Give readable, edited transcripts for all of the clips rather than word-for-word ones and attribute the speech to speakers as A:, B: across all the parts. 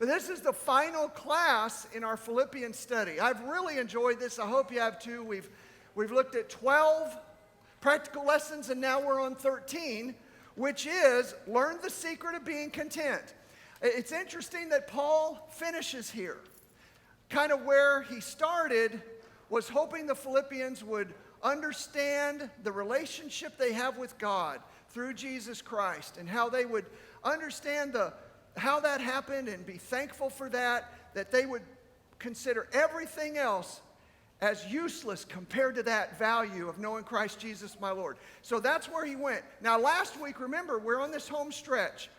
A: But this is the final class in our Philippians study. I've really enjoyed this. I hope you have too. We've looked at 12 practical lessons, and now we're on 13, which is learn the secret of being content. It's interesting that Paul finishes here. Kind of where he started was hoping the Philippians would understand the relationship they have with God through Jesus Christ, and how they would understand how that happened and be thankful for that they would consider everything else as useless compared to that value of knowing Christ Jesus my Lord. So that's where he went. Now last week, remember, we're on this home stretch.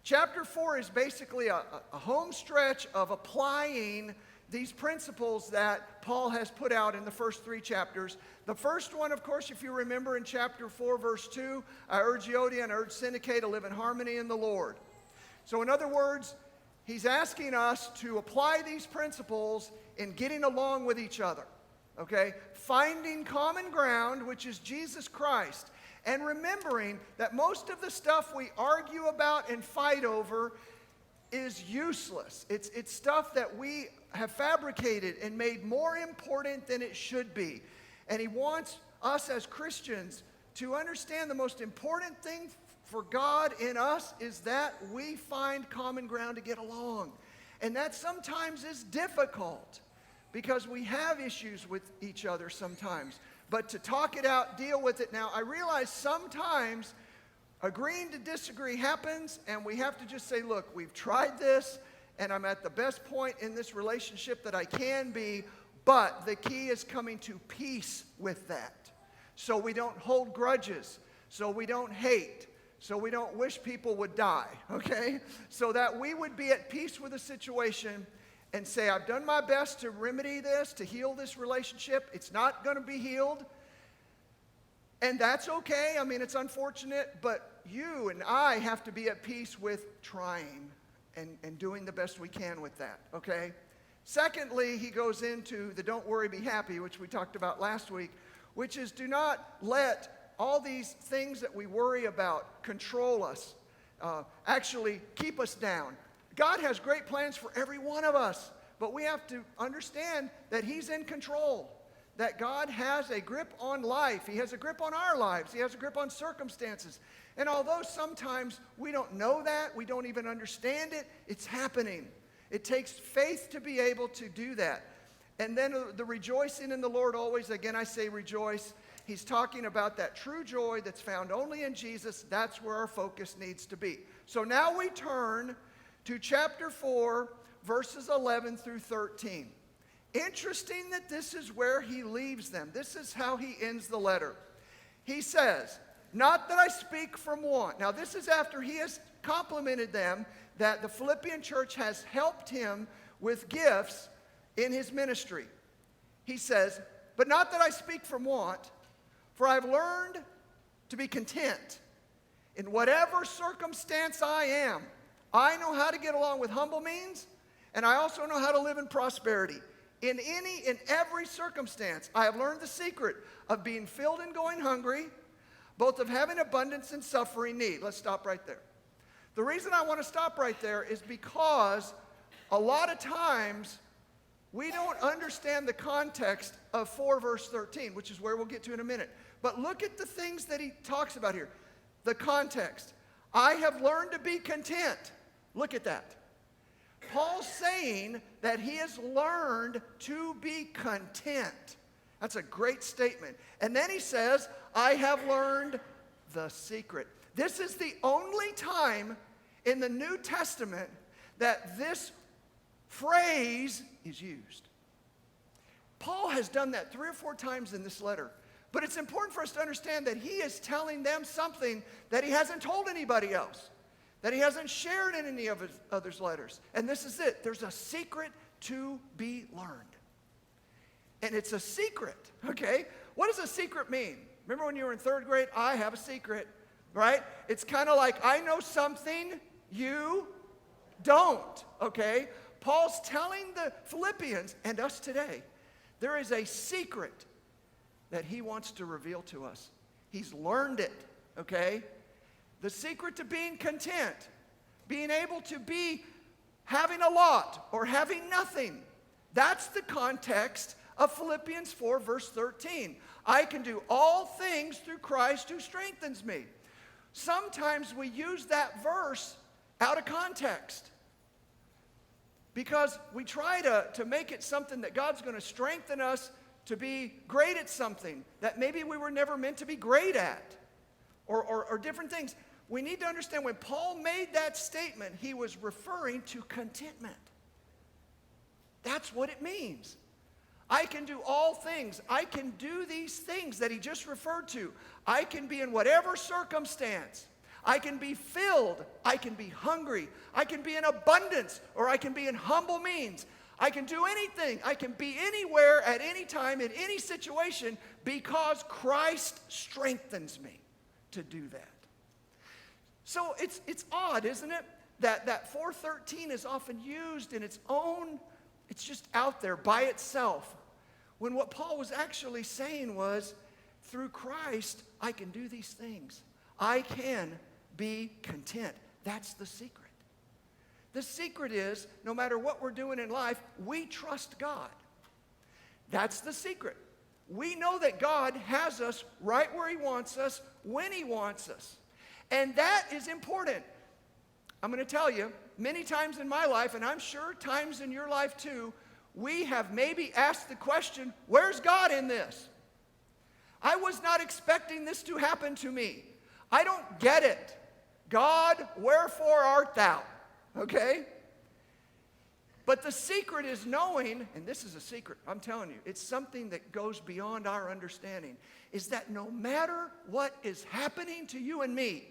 A: Chapter 4 is basically a home stretch of applying these principles that Paul has put out in the first 3 chapters. The first one, of course, if you remember in chapter 4, verse 2, I urge Euodia and I urge Syntyche to live in harmony in the Lord. So in other words, he's asking us to apply these principles in getting along with each other. Okay? Finding common ground, which is Jesus Christ. And remembering that most of the stuff we argue about and fight over is useless. It's stuff that we have fabricated and made more important than it should be. And he wants us as Christians to understand the most important thing for God in us is that we find common ground to get along. And that sometimes is difficult because we have issues with each other sometimes. But to talk it out, deal with it. Now, I realize sometimes agreeing to disagree happens, and we have to just say, look, we've tried this, and I'm at the best point in this relationship that I can be, but the key is coming to peace with that. So we don't hold grudges, so we don't hate, so we don't wish people would die, okay? So that we would be at peace with the situation and say, I've done my best to remedy this, to heal this relationship. It's not going to be healed. And that's okay. I mean, it's unfortunate, but you and I have to be at peace with trying and doing the best we can with that, okay? Secondly, he goes into the don't worry, be happy, which we talked about last week, which is do not let all these things that we worry about control us, actually keep us down. God has great plans for every one of us, but we have to understand that he's in control, that God has a grip on life. He has a grip on our lives. He has a grip on circumstances. And although sometimes we don't know that, we don't even understand it, it's happening. It takes faith to be able to do that. And then the rejoicing in the Lord always, again I say rejoice. He's talking about that true joy that's found only in Jesus. That's where our focus needs to be. So now we turn to chapter 4, verses 11 through 13. Interesting that this is where he leaves them. This is how he ends the letter. He says, not that I speak from want. Now this is after he has complimented them that the Philippian church has helped him with gifts in his ministry. He says, but not that I speak from want, for I've learned to be content in whatever circumstance I am. I know how to get along with humble means, and I also know how to live in prosperity. In every circumstance, I have learned the secret of being filled and going hungry, both of having abundance and suffering need. Let's stop right there. The reason I want to stop right there is because a lot of times we don't understand the context of 4 verse 13, which is where we'll get to in a minute. But look at the things that he talks about here. The context. I have learned to be content. Look at that. Paul's saying that he has learned to be content. That's a great statement. And then he says, I have learned the secret. This is the only time in the New Testament that this phrase is used. Paul has done that 3 or 4 times in this letter. But it's important for us to understand that he is telling them something that he hasn't told anybody else, that he hasn't shared in any of his others' letters. And this is it. There's a secret to be learned. And it's a secret, okay? What does a secret mean? Remember when you were in 3rd grade? I have a secret, right? It's kind of like I know something you don't, okay? Paul's telling the Philippians and us today, there is a secret that he wants to reveal to us. He's learned it, okay? The secret to being content, being able to be having a lot or having nothing. That's the context of Philippians 4, verse 13. I can do all things through Christ who strengthens me. Sometimes we use that verse out of context because we try to make it something that God's going to strengthen us to be great at something that maybe we were never meant to be great at, or different things. We need to understand when Paul made that statement, he was referring to contentment. That's what it means. I can do all things. I can do these things that he just referred to. I can be in whatever circumstance. I can be filled. I can be hungry. I can be in abundance, or I can be in humble means. I can do anything. I can be anywhere at any time in any situation because Christ strengthens me to do that. So it's odd, isn't it? That 4:13 is often used in its own, it's just out there by itself. When what Paul was actually saying was, through Christ, I can do these things. I can be content. That's the secret. The secret is, no matter what we're doing in life, we trust God. That's the secret. We know that God has us right where he wants us, when he wants us. And that is important. I'm going to tell you, many times in my life, and I'm sure times in your life too, we have maybe asked the question, where's God in this? I was not expecting this to happen to me. I don't get it. God, wherefore art thou? Okay? But the secret is knowing, and this is a secret, I'm telling you, it's something that goes beyond our understanding, is that no matter what is happening to you and me,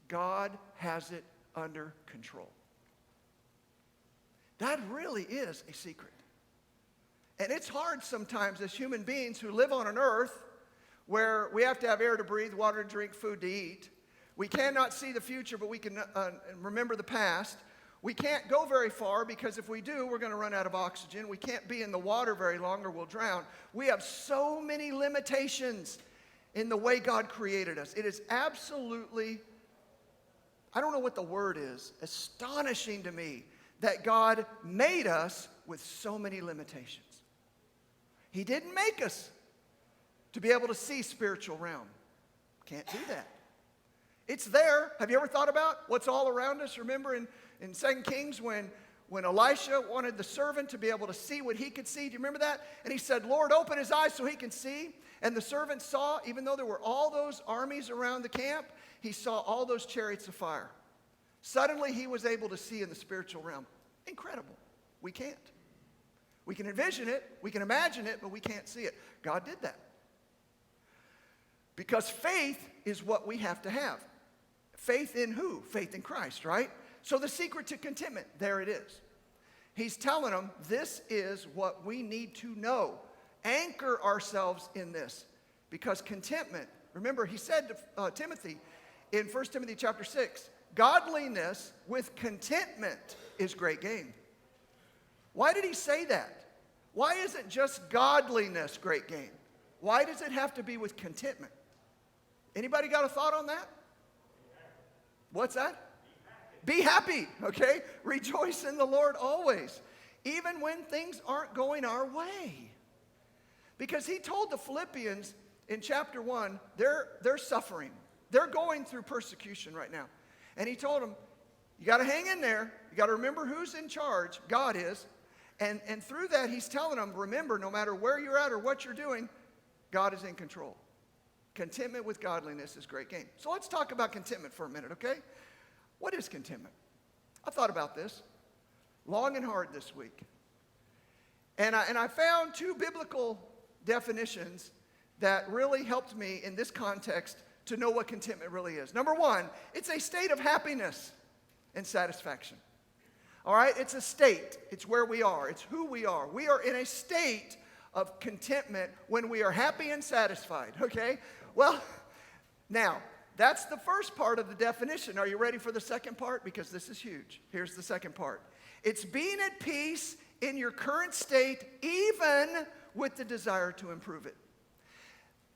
A: God has it under control. That really is a secret. And it's hard sometimes as human beings who live on an earth where we have to have air to breathe, water to drink, food to eat. We cannot see the future, but we can remember the past. We can't go very far because if we do, we're going to run out of oxygen. We can't be in the water very long or we'll drown. We have so many limitations in the way God created us. It is absolutely, I don't know what the word is, astonishing to me that God made us with so many limitations. He didn't make us to be able to see spiritual realm. Can't do that. It's there. Have you ever thought about what's all around us? Remember in 2 Kings when Elisha wanted the servant to be able to see what he could see. Do you remember that? And he said, Lord, open his eyes so he can see. And the servant saw, even though there were all those armies around the camp, he saw all those chariots of fire. Suddenly he was able to see in the spiritual realm. Incredible. We can't. We can envision it, we can imagine it, but we can't see it. God did that. Because faith is what we have to have. Faith in who? Faith in Christ, right? So the secret to contentment, there it is. He's telling them this is what we need to know. Anchor ourselves in this. Because contentment, remember he said to Timothy in 1 Timothy chapter 6, godliness with contentment is great gain. Why did he say that? Why isn't just godliness great gain? Why does it have to be with contentment? Anybody got a thought on that? What's that? Be happy, okay? Rejoice in the Lord always, even when things aren't going our way. Because he told the Philippians in chapter 1, they're suffering. They're going through persecution right now. And he told them, you got to hang in there. You got to remember who's in charge. God is. And through that, he's telling them, remember, no matter where you're at or what you're doing, God is in control. Contentment with godliness is great gain. So let's talk about contentment for a minute, okay? What is contentment? I thought about this long and hard this week. And I found two biblical definitions that really helped me in this context to know what contentment really is. Number one, it's a state of happiness and satisfaction. All right? It's a state. It's where we are. It's who we are. We are in a state of contentment when we are happy and satisfied, okay? Well, now, that's the first part of the definition. Are you ready for the second part? Because this is huge. Here's the second part. It's being at peace in your current state, even with the desire to improve it.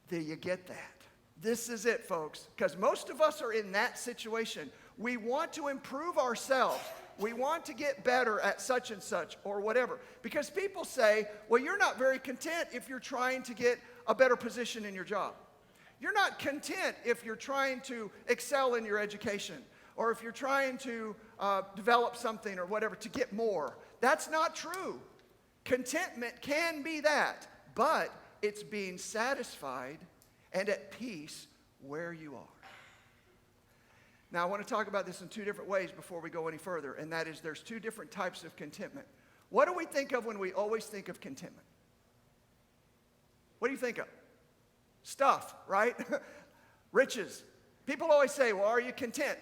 A: Do you get that? This is it, folks, because most of us are in that situation. We want to improve ourselves. we want to get better at such and such or whatever. Because people say, well, you're not very content if you're trying to get a better position in your job. You're not content if you're trying to excel in your education, or if you're trying to develop something or whatever to get more. That's not true. Contentment can be that, but it's being satisfied and at peace where you are. Now, I want to talk about this in two different ways before we go any further, and that is there's two different types of contentment. What do we think of when we always think of contentment? What do you think of? Stuff, right? Riches. People always say, well, are you content?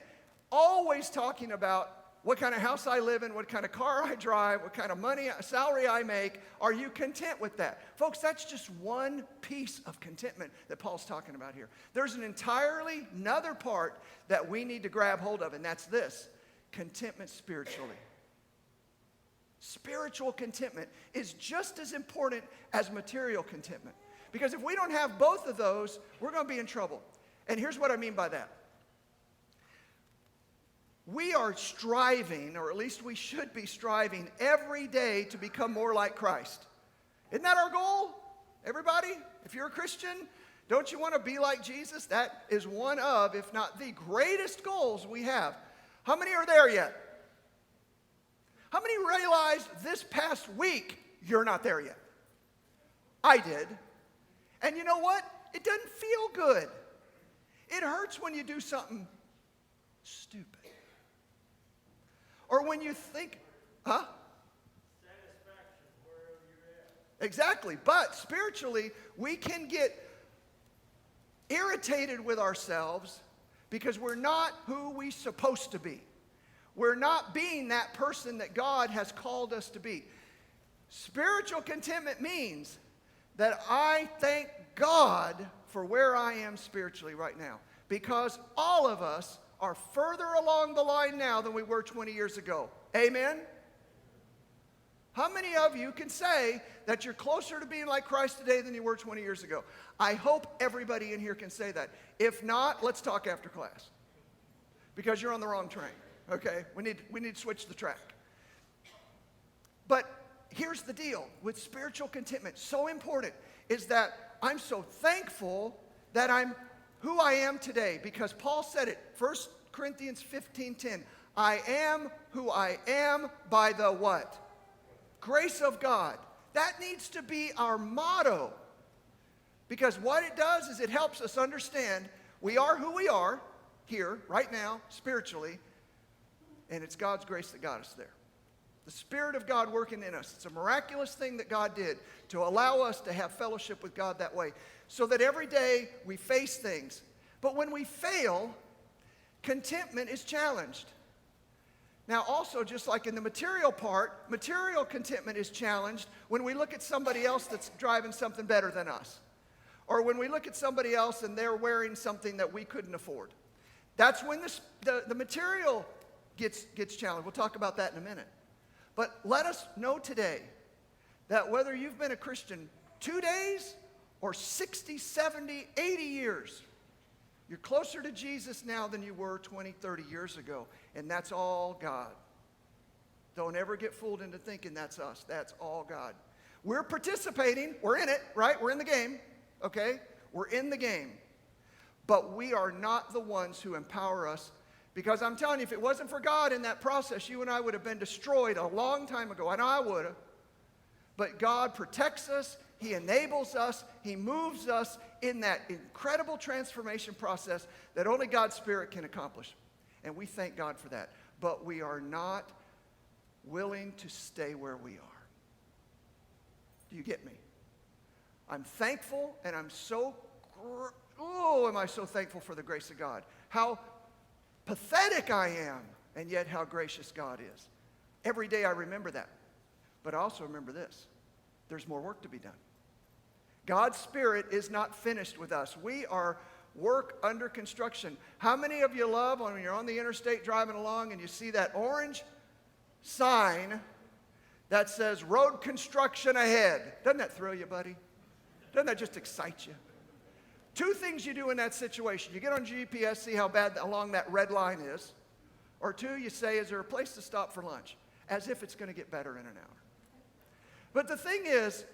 A: Always talking about what kind of house I live in, what kind of car I drive, what kind of salary I make. Are you content with that? Folks, that's just one piece of contentment that Paul's talking about here. There's an entirely another part that we need to grab hold of, and that's this: contentment spiritually. Spiritual contentment is just as important as material contentment. Because if we don't have both of those, we're going to be in trouble. And here's what I mean by that. We are striving, or at least we should be striving, every day to become more like Christ. Isn't that our goal? Everybody? If you're a Christian, don't you want to be like Jesus? That is one of, if not the greatest goals we have. How many are there yet? How many realized this past week you're not there yet? I did. And you know what? It doesn't feel good. It hurts when you do something stupid. Or when you think,
B: Satisfaction wherever you're at.
A: Exactly. But spiritually, we can get irritated with ourselves because we're not who we're supposed to be. We're not being that person that God has called us to be. Spiritual contentment means that I thank God for where I am spiritually right now. Because all of us are further along the line now than we were 20 years ago. Amen? How many of you can say that you're closer to being like Christ today than you were 20 years ago? I hope everybody in here can say that. If not, let's talk after class. Because you're on the wrong train, okay? We need to switch the track. But here's the deal with spiritual contentment. So important is that I'm so thankful that I'm who I am today, because Paul said it, 1 Corinthians 15:10. I am who I am by the what? Grace of God. That needs to be our motto. Because what it does is it helps us understand we are who we are here, right now, spiritually, and it's God's grace that got us there. The Spirit of God working in us. It's a miraculous thing that God did to allow us to have fellowship with God that way. So that every day we face things. But when we fail, contentment is challenged. Now also, just like in the material part, material contentment is challenged when we look at somebody else that's driving something better than us. Or when we look at somebody else and they're wearing something that we couldn't afford. That's when the material gets challenged. We'll talk about that in a minute. But let us know today that whether you've been a Christian 2 days or 60, 70, 80 years, you're closer to Jesus now than you were 20, 30 years ago. And that's all God. Don't ever get fooled into thinking that's us. That's all God. We're participating. We're in it, right? We're in the game, okay? We're in the game. But we are not the ones who empower us. Because I'm telling you, if it wasn't for God in that process, you and I would have been destroyed a long time ago. I know I would have. But God protects us. He enables us. He moves us in that incredible transformation process that only God's Spirit can accomplish. And we thank God for that. But we are not willing to stay where we are. Do you get me? I'm thankful, and I'm so, am I so thankful for the grace of God. How pathetic I am, and yet how gracious God is. Every day I remember that. But I also remember this. There's more work to be done. God's Spirit is not finished with us. We are work under construction. How many of you love when you're on the interstate driving along and you see that orange sign that says road construction ahead? Doesn't that thrill you, buddy? Doesn't that just excite you? Two things you do in that situation. You get on GPS, see how long that red line is, Or 2, you say, is there a place to stop for lunch? As if it's going to get better in an hour. But the thing is,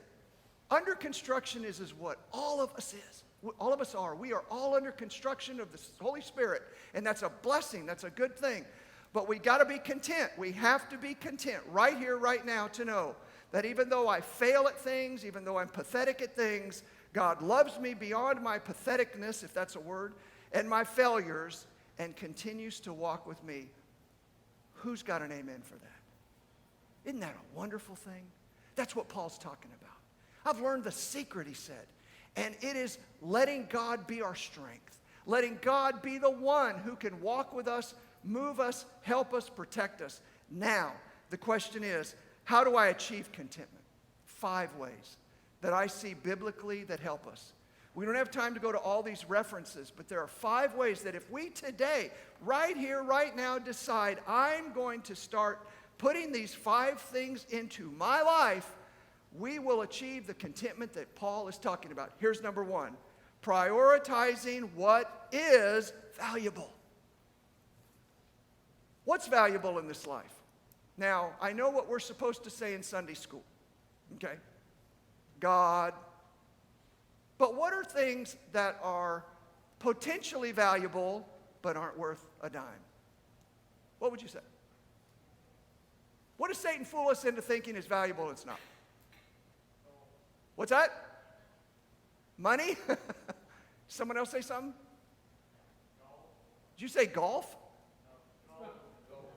A: under construction is what all of us is. All of us are. We are all under construction of the Holy Spirit. And that's a blessing. That's a good thing. But we got to be content. We have to be content right here, right now, to know that even though I fail at things, even though I'm pathetic at things, God loves me beyond my patheticness, if that's a word, and my failures, and continues to walk with me. Who's got an amen for that? Isn't that a wonderful thing? That's what Paul's talking about. I've learned the secret, he said, and it is letting God be our strength, letting God be the one who can walk with us, move us, help us, protect us. Now, the question is, how do I achieve contentment? 5 ways that I see biblically that help us. We don't have time to go to all these references, but there are 5 ways that if we today, right here, right now, decide I'm going to start putting these 5 things into my life, we will achieve the contentment that Paul is talking about. Here's number 1, prioritizing what is valuable. What's valuable in this life? Now, I know what we're supposed to say in Sunday school, okay? God. But what are things that are potentially valuable but aren't worth a dime? What would you say? What does Satan fool us into thinking is valuable and it's not? What's that? Money? Someone else say something? Did you say golf?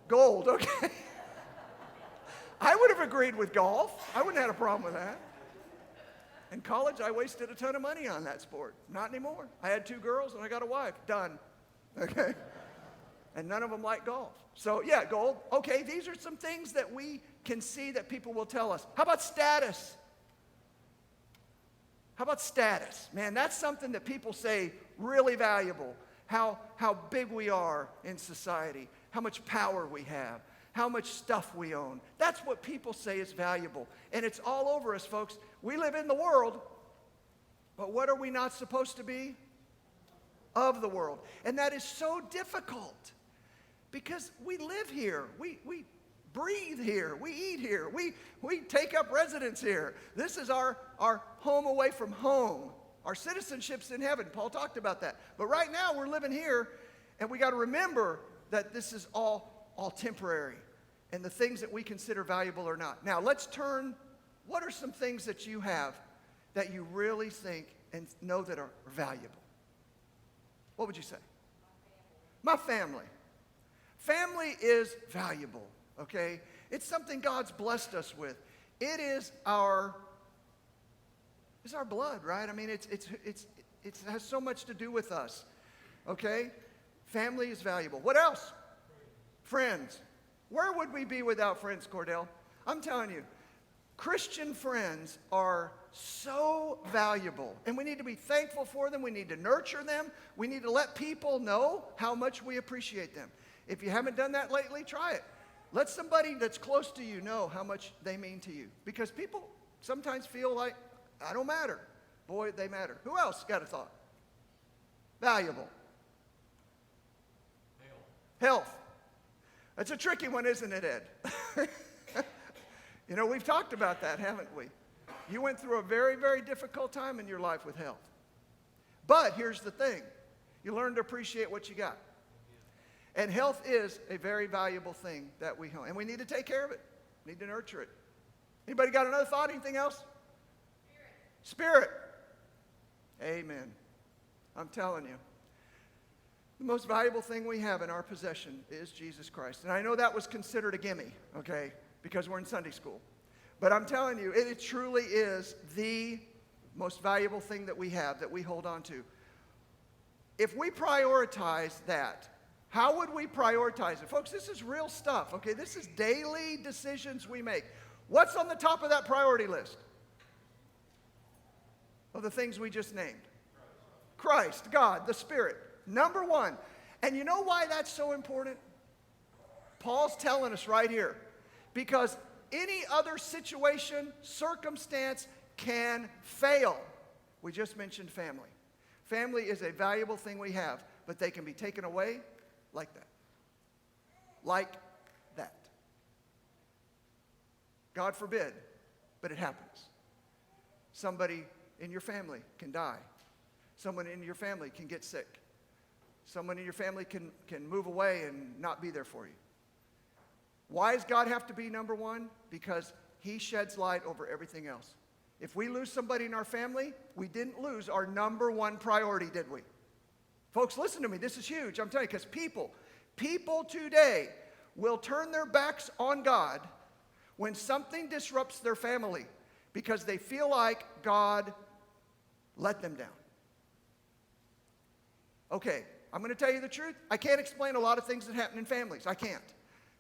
A: Gold, okay. I would have agreed with golf. I wouldn't have had a problem with that. In college, I wasted a ton of money on that sport. Not anymore. I had 2 girls and I got a wife. Done. Okay? And none of them like golf. So, yeah, gold. Okay, these are some things that we can see that people will tell us. How about status? How about status? Man, that's something that people say really valuable. How big we are in society. How much power we have. How much stuff we own. That's what people say is valuable. And it's all over us, folks. We live in the world, but what are we not supposed to be? Of the world. And that is so difficult because we live here. We breathe here. We eat here. We take up residence here. This is our home away from home. Our citizenship's in heaven. Paul talked about that. But right now we're living here, and we got to remember that this is all temporary, and the things that we consider valuable or not. Now, let's turn, what are some things that you have that you really think and know that are valuable? What would you say? My family. Family is valuable, okay? It's something God's blessed us with. It is our blood, right? I mean, it has so much to do with us, okay? Family is valuable. What else? Friends. Where would we be without friends, Cordell? I'm telling you, Christian friends are so valuable, and we need to be thankful for them. We need to nurture them. We need to let people know how much we appreciate them. If you haven't done that lately, try it. Let somebody that's close to you know how much they mean to you, because people sometimes feel like, I don't matter. Boy, they matter. Who else got a thought? Valuable. Health. That's a tricky one, isn't it, Ed? You know, we've talked about that, haven't we? You went through a very, very difficult time in your life with health. But here's the thing. You learn to appreciate what you got. And health is a very valuable thing that we own. And we need to take care of it. We need to nurture it. Anybody got another thought? Anything else? Spirit. Amen. I'm telling you. The most valuable thing we have in our possession is Jesus Christ. And I know that was considered a gimme, okay, because we're in Sunday school. But I'm telling you, it truly is the most valuable thing that we have, that we hold on to. If we prioritize that, how would we prioritize it? Folks, this is real stuff, okay? This is daily decisions we make. What's on the top of that priority list? Of the things we just named. Christ, God, the Spirit. Number 1. And you know why that's so important? Paul's telling us right here. Because any other situation, circumstance can fail. We just mentioned family. Family is a valuable thing we have, but they can be taken away like that. like that. God forbid, but it happens. Somebody in your family can die. Someone in your family can get sick. Someone in your family can move away and not be there for you. Why does God have to be number one? Because he sheds light over everything else. If we lose somebody in our family, we didn't lose our number one priority, did we? Folks, listen to me. This is huge. I'm telling you, because people today will turn their backs on God when something disrupts their family because they feel like God let them down. Okay, I'm going to tell you the truth. I can't explain a lot of things that happen in families. I can't.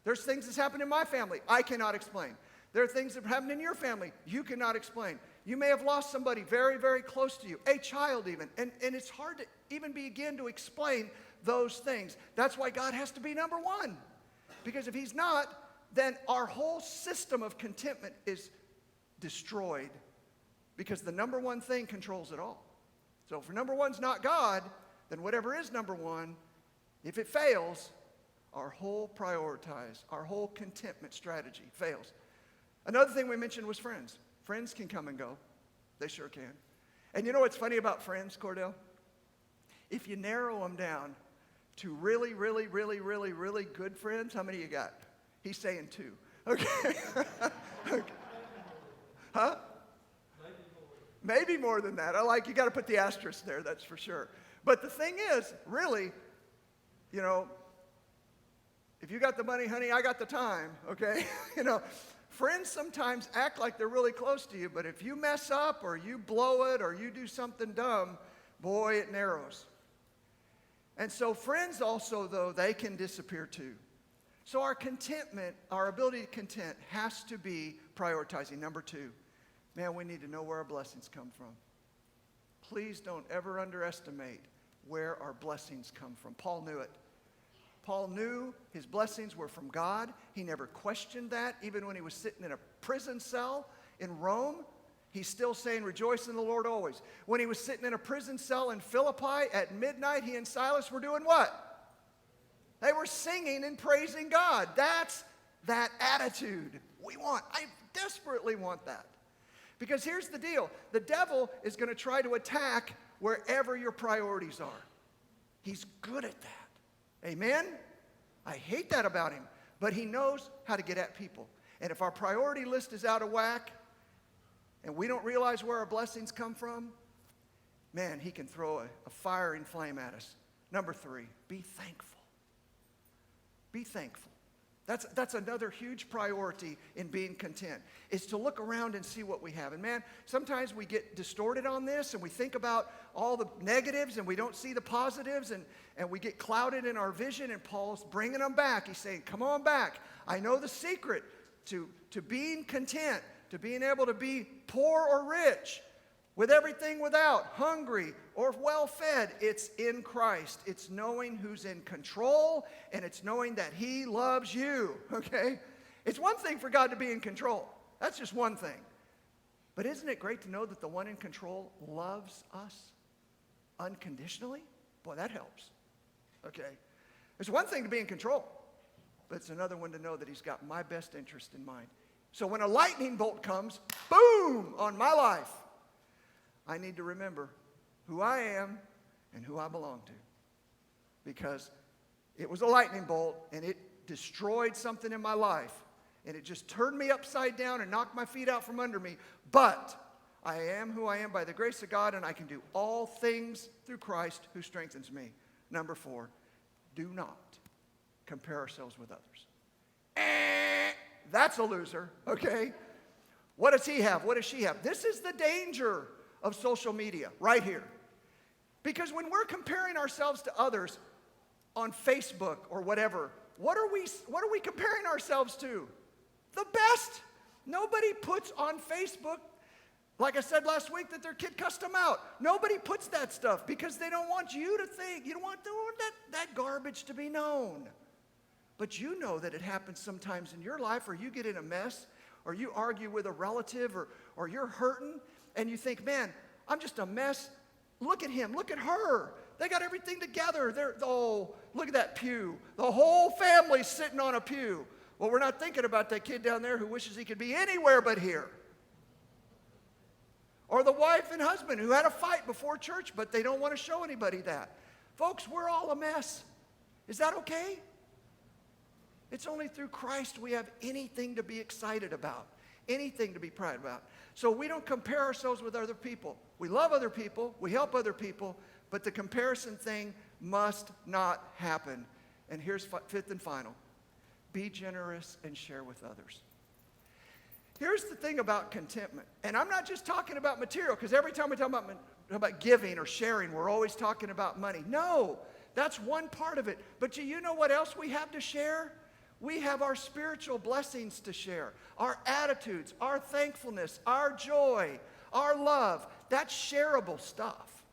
A: There's things that happen in my family I cannot explain. There are things that happen in your family you cannot explain. You may have lost somebody very, very close to you, a child even, and it's hard to even begin to explain those things. That's why God has to be number one. Because if he's not, then our whole system of contentment is destroyed because the number one thing controls it all. So if number one's not God, then whatever is number one, if it fails, our whole contentment strategy fails. Another thing we mentioned was friends. Friends can come and go. They sure can. And you know what's funny about friends, Cordell? If you narrow them down to really, really, really, really, really good friends, how many you got? He's saying 2. Okay. Okay. Huh? Maybe more than that. You got to put the asterisk there, that's for sure. But the thing is, really, you know, if you got the money, honey, I got the time, okay? You know, friends sometimes act like they're really close to you, but if you mess up or you blow it or you do something dumb, boy, it narrows. And so friends also, though, they can disappear too. So our contentment, our ability to content has to be prioritizing. Number 2, man, we need to know where our blessings come from. Please don't ever underestimate where our blessings come from. Paul knew it. Paul knew his blessings were from God. He never questioned that. Even when he was sitting in a prison cell in Rome, he's still saying, rejoice in the Lord always. When he was sitting in a prison cell in Philippi at midnight, he and Silas were doing what? They were singing and praising God. That's that attitude we want. I desperately want that. Because here's the deal. The devil is going to try to attack wherever your priorities are. He's good at that. Amen? I hate that about him. But he knows how to get at people. And if our priority list is out of whack and we don't realize where our blessings come from, man, he can throw a fiery flame at us. Number 3, be thankful. Be thankful. That's another huge priority in being content, is to look around and see what we have. And man, sometimes we get distorted on this and we think about all the negatives and we don't see the positives and we get clouded in our vision, and Paul's bringing them back. He's saying, come on back. I know the secret to being content, to being able to be poor or rich, with everything without, hungry or well-fed. It's in Christ. It's knowing who's in control, and it's knowing that he loves you, okay? It's one thing for God to be in control. That's just one thing. But isn't it great to know that the one in control loves us unconditionally? Boy, that helps, okay? It's one thing to be in control, but it's another one to know that he's got my best interest in mind. So when a lightning bolt comes, boom, on my life, I need to remember who I am and who I belong to. Because it was a lightning bolt and it destroyed something in my life. And it just turned me upside down and knocked my feet out from under me. But I am who I am by the grace of God, and I can do all things through Christ who strengthens me. Number 4, do not compare ourselves with others. That's a loser, okay? What does he have? What does she have? This is the danger of social media right here. Because when we're comparing ourselves to others on Facebook or whatever, what are we comparing ourselves to? The best. Nobody puts on Facebook, like I said last week, that their kid cussed them out. Nobody puts that stuff because they don't want you to think. You don't want that garbage to be known. But you know that it happens sometimes in your life, or you get in a mess, or you argue with a relative, or you're hurting, and you think, man, I'm just a mess. Look at him. Look at her. They got everything together. look at that pew. The whole family's sitting on a pew. Well, we're not thinking about that kid down there who wishes he could be anywhere but here. Or the wife and husband who had a fight before church, but they don't want to show anybody that. Folks, we're all a mess. Is that okay? It's only through Christ we have anything to be excited about, anything to be proud about. So we don't compare ourselves with other people. We love other people, we help other people, but the comparison thing must not happen. And here's fifth and final. Be generous and share with others. Here's the thing about contentment. And I'm not just talking about material, because every time we talk about giving or sharing, we're always talking about money. No, that's one part of it. But you know what else we have to share? We have our spiritual blessings to share. Our attitudes, our thankfulness, our joy, our love. That's shareable stuff.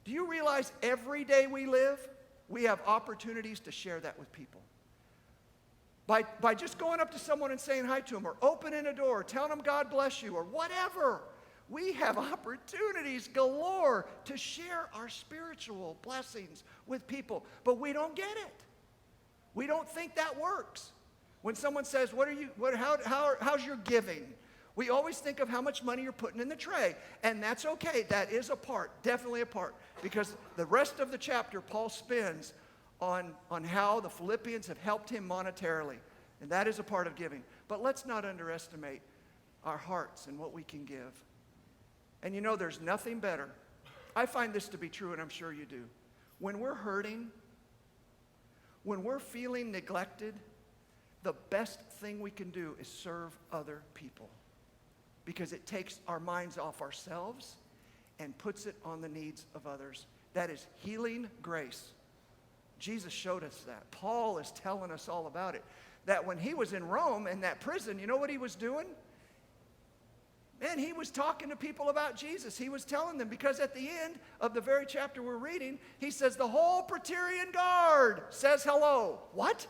A: Do you realize every day we live, we have opportunities to share that with people? By just going up to someone and saying hi to them, or opening a door, or telling them God bless you, or whatever. We have opportunities galore to share our spiritual blessings with people, but we don't get it. We don't think that works. When someone says, how's your giving? We always think of how much money you're putting in the tray, and that's okay. That is a part, definitely a part, because the rest of the chapter, Paul spends on how the Philippians have helped him monetarily, and that is a part of giving. But let's not underestimate our hearts and what we can give. And you know, there's nothing better. I find this to be true, and I'm sure you do. When we're hurting, when we're feeling neglected, the best thing we can do is serve other people, because it takes our minds off ourselves and puts it on the needs of others. That is healing grace. Jesus showed us that. Paul is telling us all about it. That when he was in Rome in that prison, you know what he was doing? Man, he was talking to people about Jesus. He was telling them, because at the end of the very chapter we're reading, he says the whole Praetorian Guard says hello. What?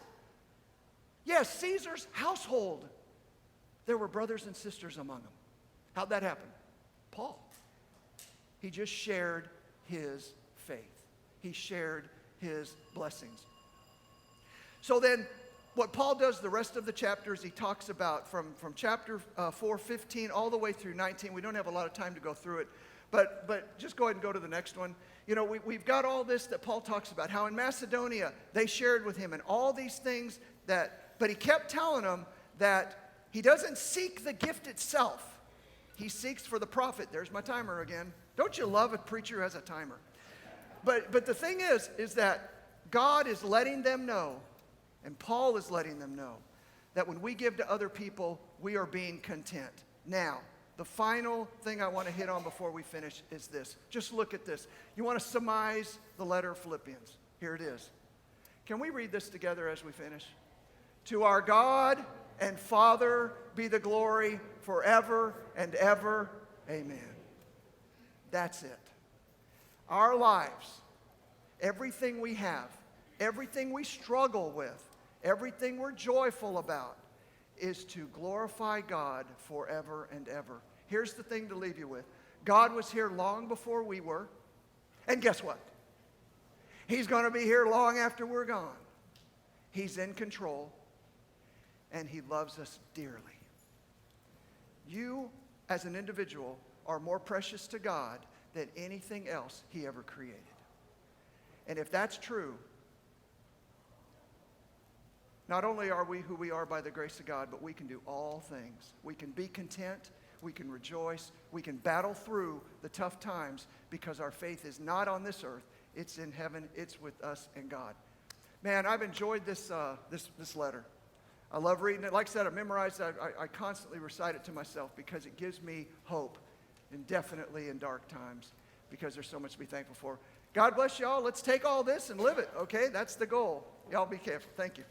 A: Yes, Caesar's household. There were brothers and sisters among them. How'd that happen? Paul. He just shared his faith. He shared his blessings. So then, what Paul does the rest of the chapters, he talks about from chapter 4:15 all the way through 19. We don't have a lot of time to go through it, but just go ahead and go to the next one. You know, we've got all this that Paul talks about, how in Macedonia they shared with him and all these things but he kept telling them that he doesn't seek the gift itself. He seeks for the profit. There's my timer again. Don't you love a preacher who has a timer? But the thing is that God is letting them know, and Paul is letting them know, that when we give to other people, we are being content. Now, the final thing I want to hit on before we finish is this. Just look at this. You want to surmise the letter of Philippians. Here it is. Can we read this together as we finish? To our God and Father be the glory forever and ever. Amen. That's it. Our lives, everything we have, everything we struggle with, everything we're joyful about, is to glorify God forever and ever. Here's the thing to leave you with. God was here long before we were. And guess what? He's going to be here long after we're gone. He's in control, and he loves us dearly. You, as an individual, are more precious to God than anything else he ever created. And if that's true, not only are we who we are by the grace of God, but we can do all things. We can be content, we can rejoice, we can battle through the tough times, because our faith is not on this earth, it's in heaven, it's with us and God. Man, I've enjoyed this letter. I love reading it. Like I said, I memorized it. I constantly recite it to myself because it gives me hope, and definitely in dark times, because there's so much to be thankful for. God bless y'all. Let's take all this and live it, okay? That's the goal. Y'all be careful. Thank you.